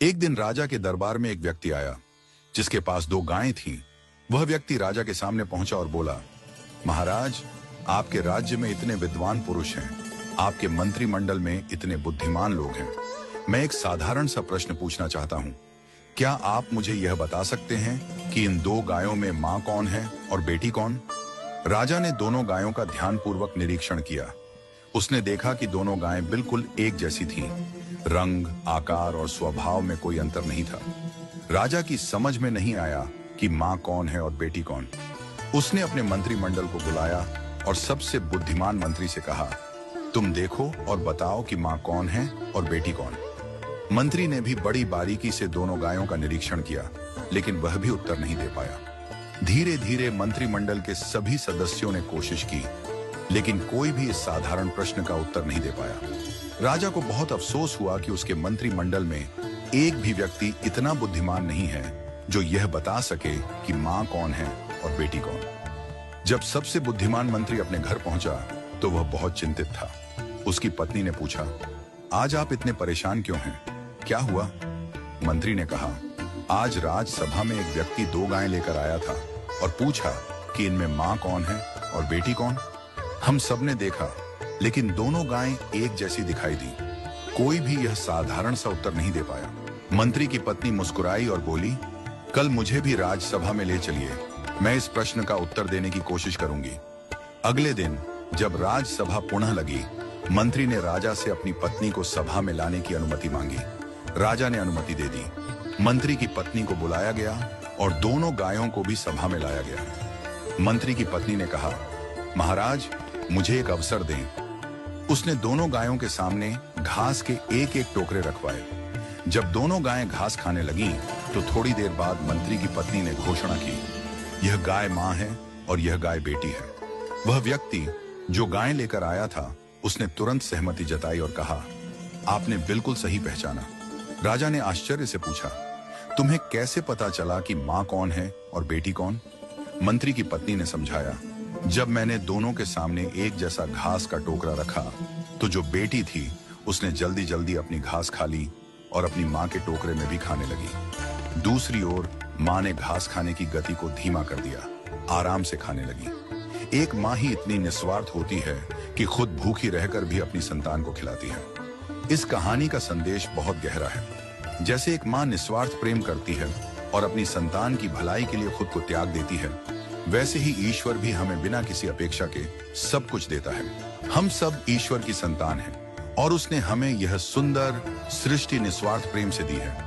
एक दिन राजा के दरबार में एक व्यक्ति आया जिसके पास दो गायें थीं। वह व्यक्ति राजा के सामने पहुंचा और बोला, महाराज, आपके राज्य में इतने विद्वान पुरुष हैं, आपके मंत्रिमंडल में इतने बुद्धिमान लोग हैं। मैं एक साधारण सा प्रश्न पूछना चाहता हूं। क्या आप मुझे यह बता सकते हैं कि इन दो गायों में मां कौन है और बेटी कौन? राजा ने दोनों गायों का ध्यानपूर्वक निरीक्षण किया। उसने देखा कि दोनों गायें बिल्कुल एक जैसी थीं। रंग, आकार और स्वभाव में कोई अंतर नहीं था। राजा की समझ में नहीं आया कि मां कौन है और बेटी कौन। उसने अपने मंत्रिमंडल को बुलाया और सबसे बुद्धिमान मंत्री से कहा, तुम देखो और बताओ कि मां कौन है और बेटी कौन। मंत्री ने भी बड़ी बारीकी से दोनों गायों का निरीक्षण किया, लेकिन वह भी उत्तर नहीं दे पाया। धीरे धीरे मंत्रिमंडल के सभी सदस्यों ने कोशिश की, लेकिन कोई भी इस साधारण प्रश्न का उत्तर नहीं दे पाया। राजा को बहुत अफसोस हुआ कि उसके मंत्रिमंडल में एक भी व्यक्ति इतना बुद्धिमान नहीं है जो यह बता सके कि मां कौन है और बेटी कौन। जब सबसे बुद्धिमान मंत्री अपने घर पहुंचा तो वह बहुत चिंतित था। उसकी पत्नी ने पूछा, आज आप इतने परेशान क्यों हैं? क्या हुआ? मंत्री ने कहा, आज राज्यसभा में एक व्यक्ति दो गायें लेकर आया था और पूछा कि इनमें मां कौन है और बेटी कौन। हम सबने देखा, लेकिन दोनों गायें एक जैसी दिखाई दी। कोई भी यह साधारण सा उत्तर नहीं दे पाया। मंत्री की पत्नी मुस्कुराई और बोली, कल मुझे भी राज्यसभा में ले चलिए, मैं इस प्रश्न का उत्तर देने की कोशिश करूंगी। अगले दिन जब राज्यसभा पुनः लगी, मंत्री ने राजा से अपनी पत्नी को सभा में लाने की अनुमति मांगी। राजा ने अनुमति दे दी। मंत्री की पत्नी को बुलाया गया और दोनों गायों को भी सभा में लाया गया। मंत्री की पत्नी ने कहा, महाराज, मुझे एक अवसर दें। उसने दोनों गायों के सामने घास के एक एक टोकरे रखवाए। जब दोनों गायें घास खाने लगीं, तो थोड़ी देर बाद मंत्री की पत्नी ने घोषणा की, यह गाय मां है और यह गाय बेटी है। वह व्यक्ति जो गायें लेकर आया था, उसने तुरंत सहमति जताई और कहा, आपने बिल्कुल सही पहचाना। राजा ने आश्चर्य से पूछा, तुम्हें कैसे पता चला कि मां कौन है और बेटी कौन? मंत्री की पत्नी ने समझाया, जब मैंने दोनों के सामने एक जैसा घास का टोकरा रखा, तो जो बेटी थी उसने जल्दी जल्दी अपनी घास खा ली और अपनी मां के टोकरे में भी खाने लगी। दूसरी ओर मां ने घास खाने की गति को धीमा कर दिया, आराम से खाने लगी। एक मां ही इतनी निस्वार्थ होती है कि खुद भूखी रहकर भी अपनी संतान को खिलाती है। इस कहानी का संदेश बहुत गहरा है। जैसे एक मां निस्वार्थ प्रेम करती है और अपनी संतान की भलाई के लिए खुद को त्याग देती है, वैसे ही ईश्वर भी हमें बिना किसी अपेक्षा के सब कुछ देता है। हम सब ईश्वर की संतान हैं और उसने हमें यह सुंदर सृष्टि निस्वार्थ प्रेम से दी है।